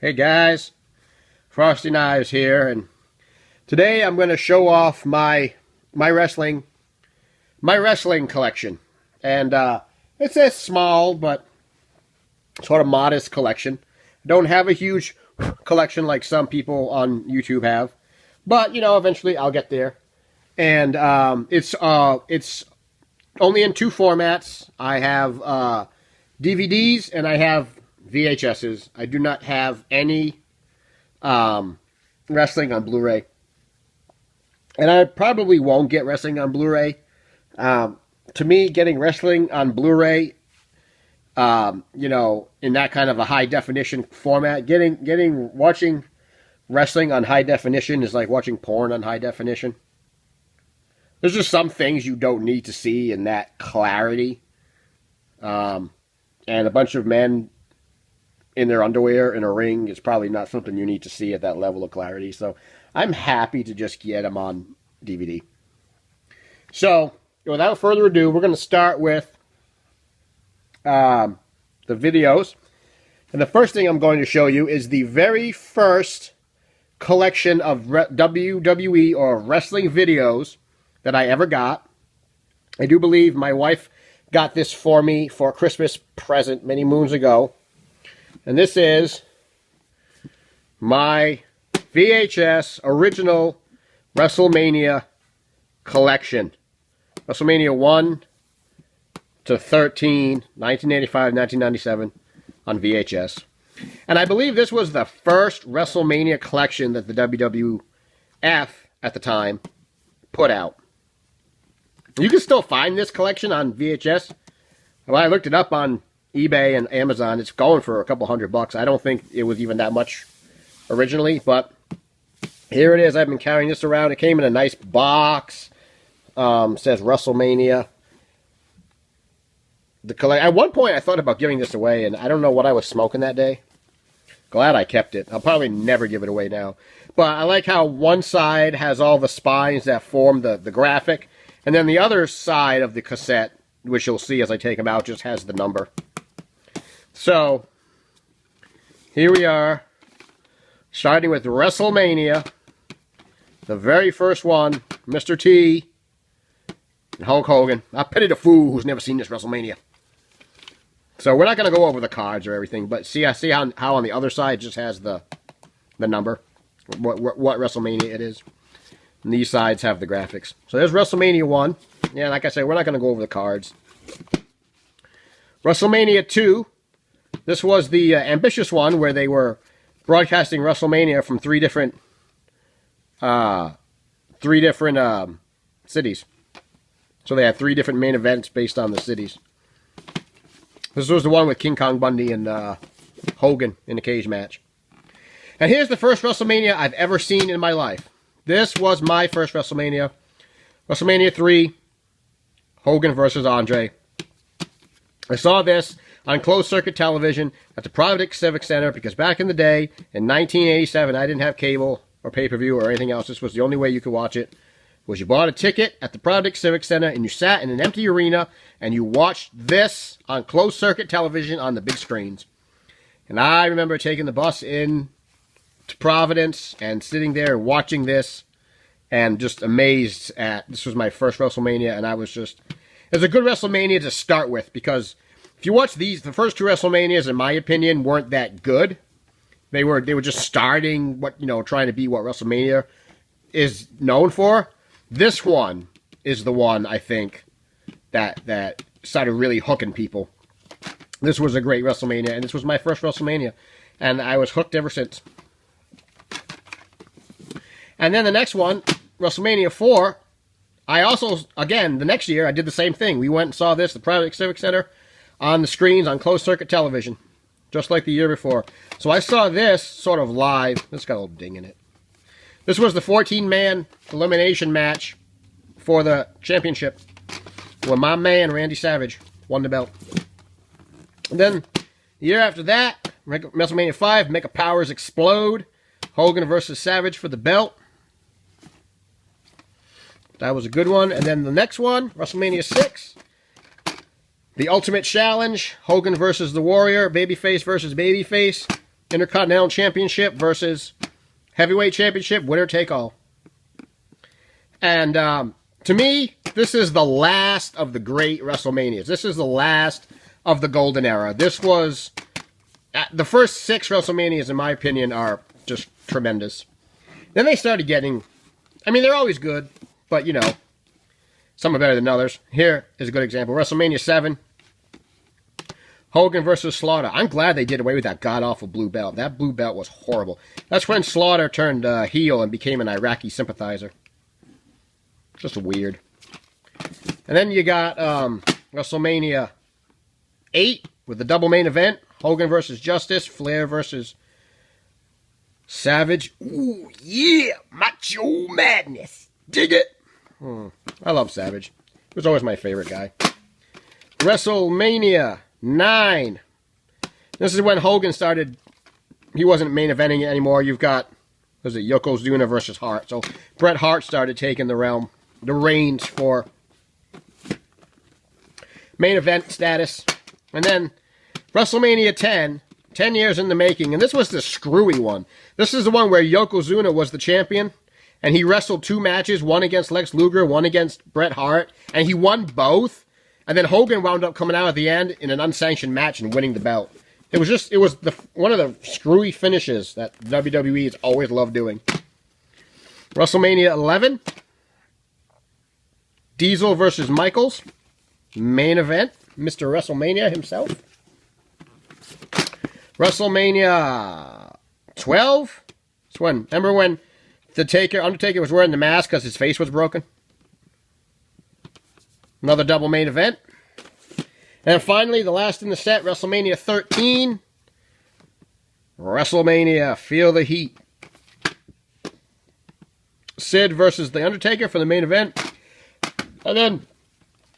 Hey guys, Frosty Knives here, and today I'm going to show off my wrestling collection. And it's a small but sort of modest collection. I don't have a huge collection like some people on YouTube have, but you know, eventually I'll get there. And it's only in two formats. I have DVDs and I have VHSs. I do not have any wrestling on Blu-ray. And I probably won't get wrestling on Blu-ray. To me, getting wrestling on Blu-ray, you know, in that kind of a high-definition format, watching wrestling on high definition is like watching porn on high definition. There's just some things you don't need to see in that clarity. And a bunch of men in their underwear in a ring is probably not something you need to see at that level of clarity. So I'm happy to just get them on DVD. So without further ado, we're going to start with the videos. And the first thing I'm going to show you is the very first collection of WWE or wrestling videos that I ever got. I do believe my wife got this for me for a Christmas present many moons ago. And this is my VHS original Wrestlemania collection. Wrestlemania 1 to 13, 1985, 1997 on VHS. And I believe this was the first WrestleMania collection that the WWF at the time put out. You can still find this collection on VHS. Well, I looked it up on eBay and Amazon. It's going for a couple $100. I don't think it was even that much originally, but here it is. I've been carrying this around. It came in a nice box. Says WrestleMania. At one point, I thought about giving this away, and I don't know what I was smoking that day. Glad I kept it. I'll probably never give it away now. But I like how one side has all the spines that form the graphic, and then the other side of the cassette, which you'll see as I take them out, just has the number. So, here we are, starting with WrestleMania, the very first one, Mr. T, and Hulk Hogan. I pity the fool who's never seen this WrestleMania. So, we're not going to go over the cards or everything, but see how on the other side it just has the number, what WrestleMania it is. And these sides have the graphics. So, there's WrestleMania 1. Yeah, like I said, we're not going to go over the cards. WrestleMania 2. This was the ambitious one where they were broadcasting WrestleMania from three different cities. So they had three different main events based on the cities. This was the one with King Kong Bundy and Hogan in a cage match. And here's the first WrestleMania I've ever seen in my life. This was my first WrestleMania. WrestleMania 3, Hogan versus Andre. I saw this on closed-circuit television at the Providence Civic Center because back in the day, in 1987, I didn't have cable or pay-per-view or anything else. This was the only way you could watch it, was you bought a ticket at the Providence Civic Center and you sat in an empty arena and you watched this on closed-circuit television on the big screens. And I remember taking the bus in to Providence and sitting there watching this and just amazed at, this was my first WrestleMania, and I was just, it was a good WrestleMania to start with, because if you watch these, the first two WrestleManias, in my opinion, weren't that good. They were just starting what, you know, trying to be what WrestleMania is known for. This one is the one, I think, that started really hooking people. This was a great WrestleMania, and this was my first WrestleMania, and I was hooked ever since. And then the next one, WrestleMania 4, I also, again, the next year, I did the same thing. We went and saw this at the Private Civic Center on the screens on closed-circuit television, just like the year before. So I saw this sort of live. This got a little ding in it. This was the 14-man elimination match for the championship, where my man, Randy Savage, won the belt. And then, the year after that, WrestleMania 5, Mega Powers Explode, Hogan versus Savage for the belt. That was a good one. And then the next one, WrestleMania 6, the Ultimate Challenge, Hogan versus the Warrior, babyface versus babyface. Intercontinental Championship versus Heavyweight Championship, winner take all. And to me, this is the last of the great WrestleManias. This is the last of the golden era. This was... the first 6 WrestleManias, in my opinion, are just tremendous. Then they started getting... I mean, they're always good, but, you know, some are better than others. Here is a good example. WrestleMania 7. Hogan versus Slaughter. I'm glad they did away with that god-awful blue belt. That blue belt was horrible. That's when Slaughter turned heel and became an Iraqi sympathizer. Just weird. And then you got WrestleMania 8 with the double main event. Hogan versus Justice. Flair versus Savage. Ooh, yeah! Macho Madness. Dig it! I love Savage. He was always my favorite guy. WrestleMania 9. This is when Hogan started. He wasn't main eventing it anymore. You've got, was it Yokozuna versus Hart? So Bret Hart started taking the reins for main event status. And then WrestleMania 10, 10 years in the making. And this was the screwy one. This is the one where Yokozuna was the champion. And he wrestled 2 matches, one against Lex Luger, one against Bret Hart. And he won both. And then Hogan wound up coming out at the end in an unsanctioned match and winning the belt. It was one of the screwy finishes that WWE has always loved doing. WrestleMania 11. Diesel versus Michaels. Main event. Mr. WrestleMania himself. WrestleMania 12. It's when, remember when Undertaker was wearing the mask because his face was broken? Another double main event. And finally, the last in the set, WrestleMania 13. WrestleMania Feel the Heat. Sid versus The Undertaker for the main event. And then,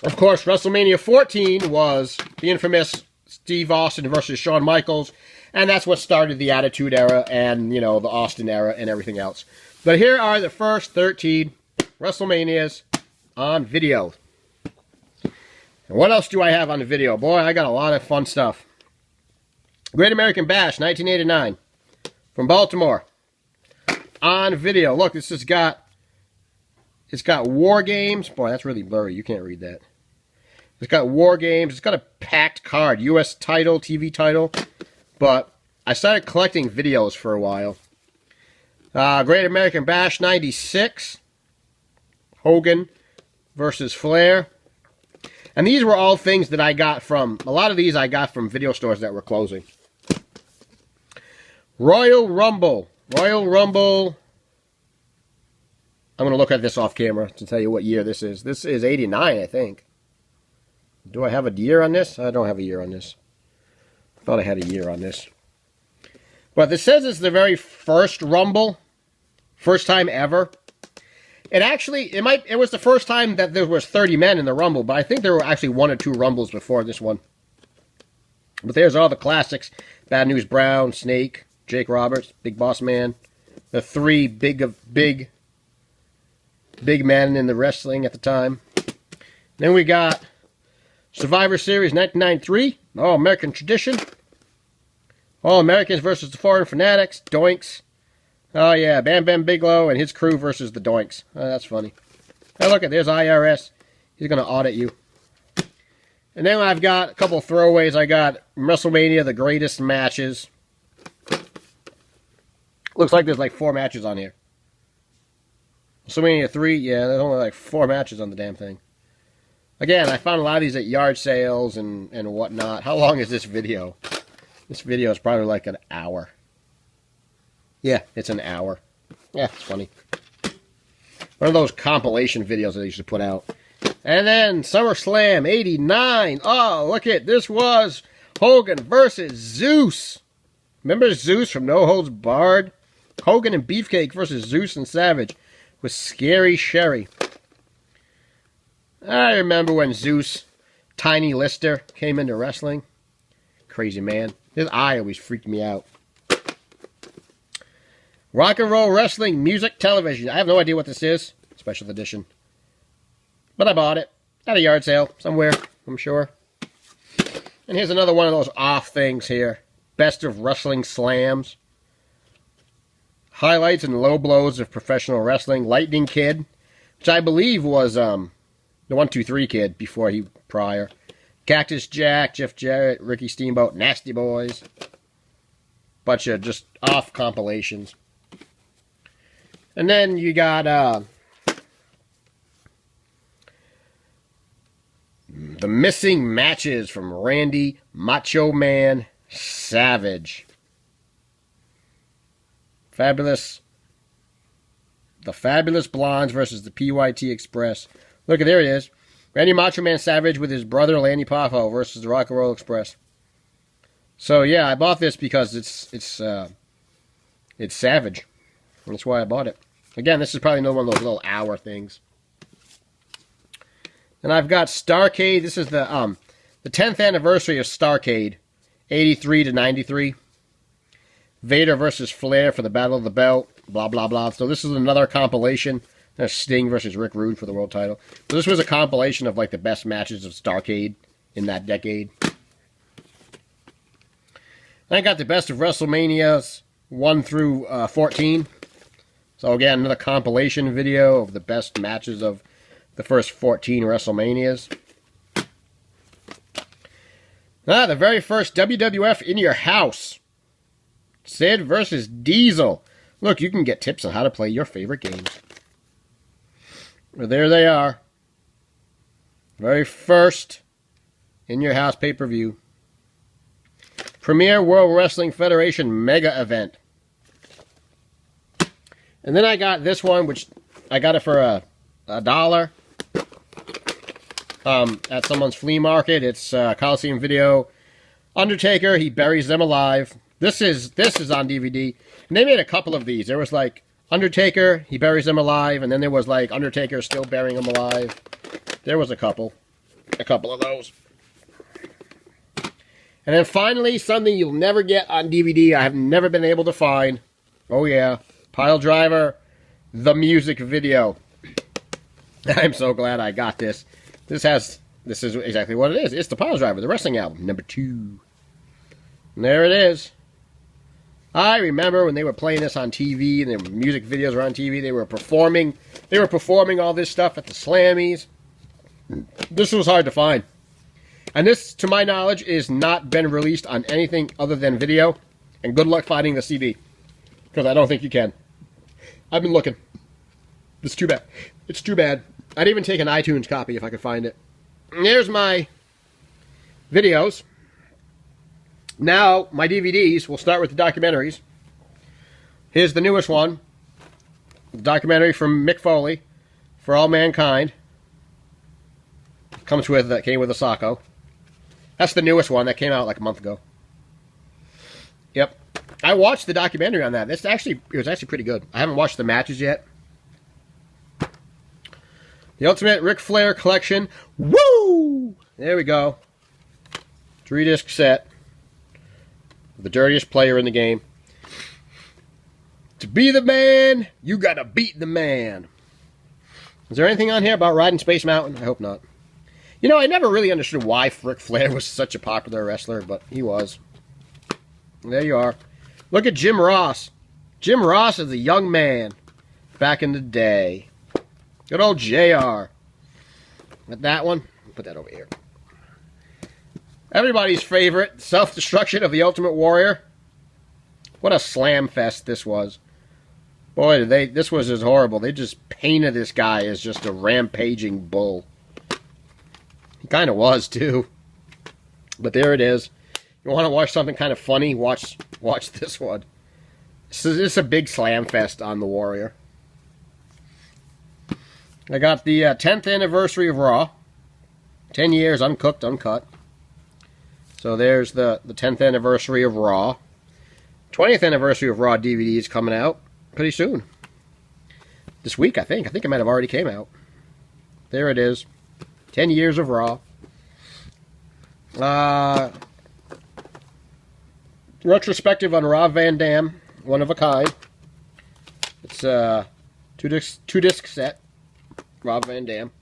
of course, WrestleMania 14 was the infamous Steve Austin versus Shawn Michaels. And that's what started the Attitude Era and, you know, the Austin Era and everything else. But here are the first 13 WrestleManias on video. And what else do I have on the video? Boy, I got a lot of fun stuff. Great American Bash, 1989. From Baltimore. On video. Look, this has got... It's got War Games. Boy, that's really blurry. You can't read that. It's got War Games. It's got a packed card. U.S. title, TV title. But I started collecting videos for a while. Great American Bash, 96. Hogan versus Flair. And these were all things that I got from... A lot of these I got from video stores that were closing. Royal Rumble. Royal Rumble... I'm going to look at this off camera to tell you what year this is. This is 89, I think. Do I have a year on this? I don't have a year on this. I thought I had a year on this. But this says it's the very first Rumble. First time ever. It was the first time that there was 30 men in the Rumble, but I think there were actually 1 or 2 Rumbles before this one. But there's all the classics. Bad News Brown, Snake, Jake Roberts, Big Boss Man. The 3 big men in the wrestling at the time. Then we got Survivor Series 1993. All American Tradition. All Americans versus the Foreign Fanatics. Doinks. Oh yeah, Bam Bam Bigelow and his crew versus the Doinks. Oh, that's funny. Hey, look, there's IRS. He's going to audit you. And then I've got a couple of throwaways. I got WrestleMania, the greatest matches. Looks like there's like 4 matches on here. WrestleMania 3, yeah, there's only like 4 matches on the damn thing. Again, I found a lot of these at yard sales and whatnot. How long is this video? This video is probably like an hour. Yeah, it's an hour. Yeah, it's funny. One of those compilation videos that they used to put out. And then SummerSlam 89. Oh, look at this was Hogan versus Zeus. Remember Zeus from No Holds Barred? Hogan and Beefcake versus Zeus and Savage with Scary Sherry. I remember when Zeus, Tiny Lister, came into wrestling. Crazy man. His eye always freaked me out. Rock and Roll Wrestling Music Television. I have no idea what this is. Special edition. But I bought it at a yard sale somewhere, I'm sure. And here's another one of those off things here. Best of Wrestling Slams. Highlights and low blows of professional wrestling. Lightning Kid, which I believe was the 1-2-3 Kid prior. Cactus Jack, Jeff Jarrett, Ricky Steamboat, Nasty Boys. Bunch of just off compilations. And then you got the missing matches from Randy Macho Man Savage. The Fabulous Blondes versus the PYT Express. Look, there it is. Randy Macho Man Savage with his brother Lanny Poffo versus the Rock and Roll Express. So yeah, I bought this because it's Savage. That's why I bought it. Again, this is probably another one of those little hour things. And I've got Starrcade. This is the 10th anniversary of Starrcade, 83 to 93. Vader versus Flair for the Battle of the Belt. Blah blah blah. So this is another compilation. There's Sting versus Rick Rude for the world title. So this was a compilation of like the best matches of Starrcade in that decade. I got the best of WrestleManias 1 through 14. So again, another compilation video of the best matches of the first 14 WrestleManias. The very first WWF in your house. Sid versus Diesel. Look, you can get tips on how to play your favorite games. Well, there they are. Very first in your house pay-per-view. Premier World Wrestling Federation Mega Event. And then I got this one, which I got it for $1 at someone's flea market. It's Coliseum Video. Undertaker, he buries them alive. This is on DVD. And they made a couple of these. There was like Undertaker, he buries them alive, and then there was like Undertaker still burying them alive. There was a couple of those. And then finally, something you'll never get on DVD. I have never been able to find. Oh yeah, Piledriver, the music video. I'm so glad I got this. This is exactly what it is. It's the Piledriver, the wrestling album, number 2. And there it is. I remember when they were playing this on TV, and the music videos were on TV. They were performing all this stuff at the Slammies. This was hard to find. And this, to my knowledge, is not been released on anything other than video. And good luck finding the CD. Because I don't think you can. I've been looking. It's too bad. It's too bad. I'd even take an iTunes copy if I could find it. And there's my videos. Now, my DVDs, we'll start with the documentaries. Here's the newest one. The documentary from Mick Foley, For All Mankind. Came with a Sacco. That's the newest one that came out like a month ago. Yep. I watched the documentary on that. It was actually pretty good. I haven't watched the matches yet. The Ultimate Ric Flair Collection. Woo! There we go. 3-disc set. The dirtiest player in the game. To be the man, you gotta beat the man. Is there anything on here about riding Space Mountain? I hope not. You know, I never really understood why Ric Flair was such a popular wrestler, but he was. There you are. Look at Jim Ross. Jim Ross is a young man back in the day. Good old JR. With that one, put that over here. Everybody's favorite, Self-Destruction of the Ultimate Warrior. What a slam fest this was. Boy, this was just horrible. They just painted this guy as just a rampaging bull. He kind of was, too. But there it is. You want to watch something kind of funny? Watch this one. This is a big slam fest on the Warrior. I got the 10th anniversary of Raw. 10 years, uncooked, uncut. So there's the 10th anniversary of Raw. 20th anniversary of Raw DVD is coming out pretty soon. This week, I think. I think it might have already came out. There it is. 10 years of Raw. Retrospective on Rob Van Dam. One of a kind. It's a two-disc set. Rob Van Dam.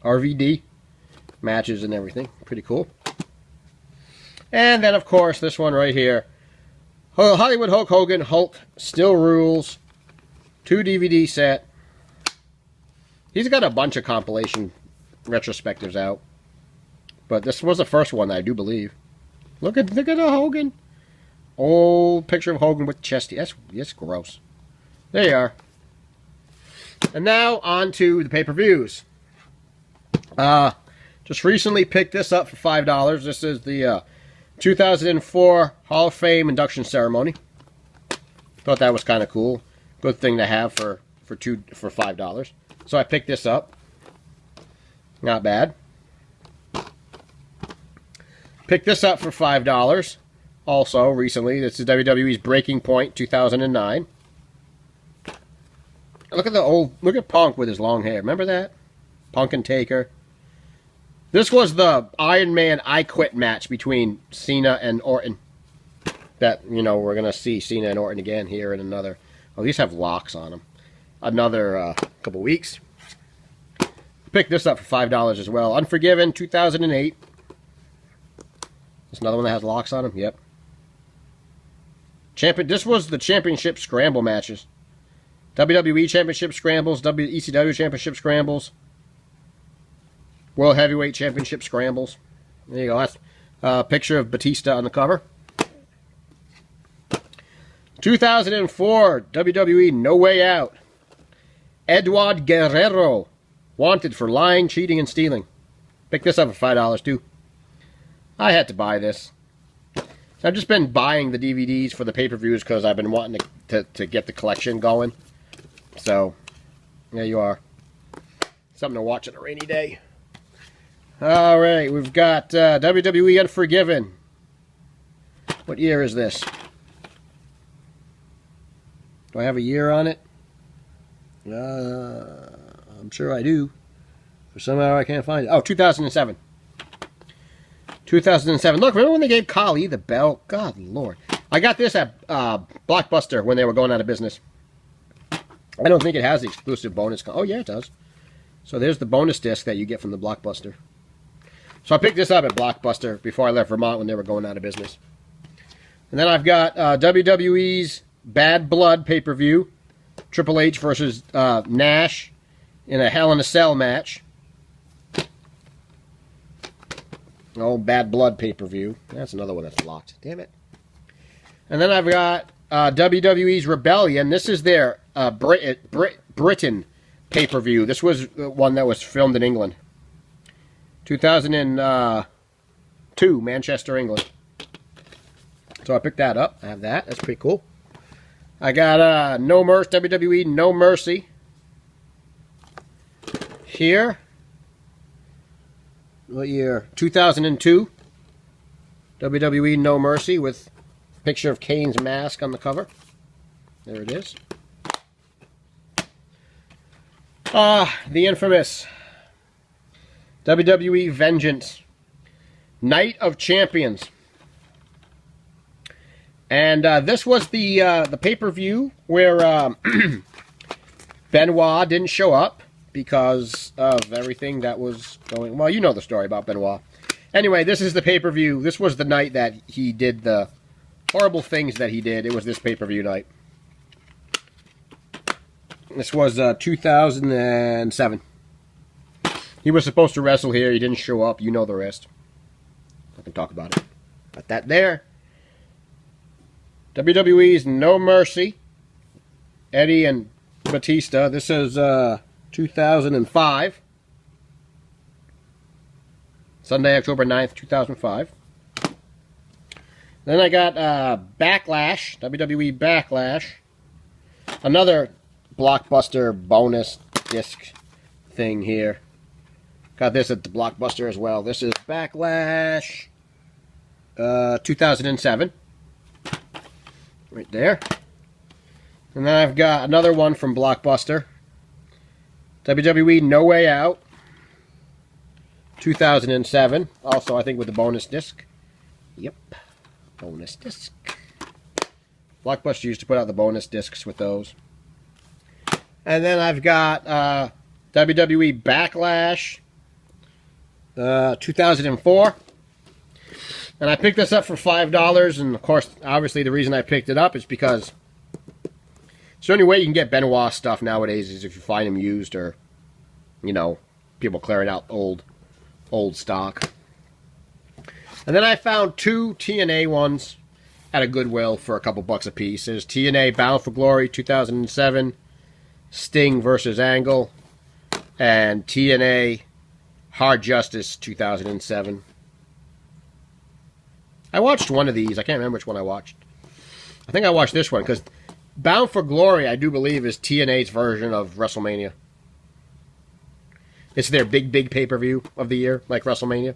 RVD. Matches and everything. Pretty cool. And then, of course, this one right here. Hollywood Hulk Hogan, Hulk Still Rules. 2 DVD set. He's got a bunch of compilation retrospectives out. But this was the first one, I do believe. Look at the Hogan. Old picture of Hogan with chesty. That's gross. There you are. And now on to the pay-per-views. Just recently picked this up for $5. This is the 2004 Hall of Fame induction ceremony. Thought that was kind of cool. Good thing to have for $5. So I picked this up. Not bad. Picked this up for $5. Also recently, this is WWE's Breaking Point 2009. Look at Punk with his long hair. Remember that? Punk and Taker. This was the Iron Man I Quit match between Cena and Orton. That, you know, we're going to see Cena and Orton again here in another... Oh, these have locks on them. Another couple weeks. Picked this up for $5 as well. Unforgiven, 2008. There's another one that has locks on them. Yep. This was the championship scramble matches. WWE Championship Scrambles, ECW Championship Scrambles, World Heavyweight Championship Scrambles. There you go. That's a picture of Batista on the cover. 2004 WWE No Way Out. Edward Guerrero, wanted for lying, cheating, and stealing. Picked this up for $5 too. I had to buy this. I've just been buying the DVDs for the pay-per-views because I've been wanting to get the collection going. So, there you are. Something to watch on a rainy day. Alright, we've got WWE Unforgiven. What year is this? Do I have a year on it? I'm sure I do. For somehow I can't find it. Oh, 2007. 2007. Look, remember when they gave Khali the belt? God, Lord. I got this at Blockbuster when they were going out of business. I don't think it has the exclusive bonus. Oh, yeah, it does. So there's the bonus disc that you get from the Blockbuster. So I picked this up at Blockbuster before I left Vermont when they were going out of business. And then I've got WWE's Bad Blood pay-per-view. Triple H versus Nash in a Hell in a Cell match. Oh, Bad Blood pay-per-view. That's another one that's locked. Damn it. And then I've got WWE's Rebellion. This is their Britain pay-per-view. This was one that was filmed in England. 2002, Manchester, England. So I picked that up. I have that. That's pretty cool. I got No Mercy, WWE No Mercy. Here. What year? 2002. WWE No Mercy with a picture of Kane's mask on the cover. There it is. The infamous WWE Vengeance. Night of Champions. And this was the pay-per-view where Benoit didn't show up because of everything that was going... Well, you know the story about Benoit. Anyway, this is the pay-per-view. This was the night that he did the horrible things that he did. It was this pay-per-view night. This was 2007. He was supposed to wrestle here. He didn't show up. You know the rest. I can talk about it. Got that there. WWE's No Mercy. Eddie and Batista. This is 2005. Sunday, October 9th, 2005. Then I got Backlash. WWE Backlash. Another Blockbuster bonus disc thing here. Got this at the Blockbuster as well. This is Backlash 2007. Right there. And then I've got another one from Blockbuster. WWE No Way Out 2007. Also, I think with the bonus disc. Yep. Bonus disc. Blockbuster used to put out the bonus discs with those. And then I've got WWE Backlash 2004. And I picked this up for $5, and of course, obviously the reason I picked it up is because it's the only way you can get Benoit stuff nowadays is if you find them used or, you know, people clearing out old stock. And then I found 2 TNA ones at a Goodwill for a couple bucks a piece. There's TNA Bound for Glory 2007, Sting versus Angle, and TNA Hard Justice 2007. I watched one of these. I can't remember which one I watched. I think I watched this one because Bound for Glory, I do believe, is TNA's version of WrestleMania. It's their big pay-per-view of the year, like WrestleMania.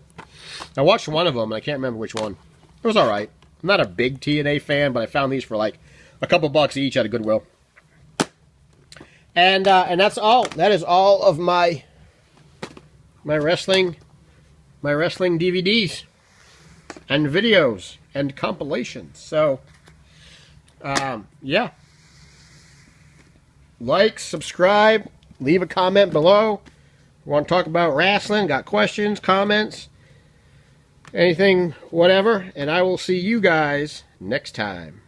I watched one of them, and I can't remember which one. It was all right. I'm not a big TNA fan, but I found these for like a couple bucks each at a Goodwill. And that's all. That is all of my wrestling DVDs and videos and compilations. So, yeah. Like, subscribe, leave a comment below. Want to talk about wrestling? Got questions, comments, anything, whatever. And I will see you guys next time.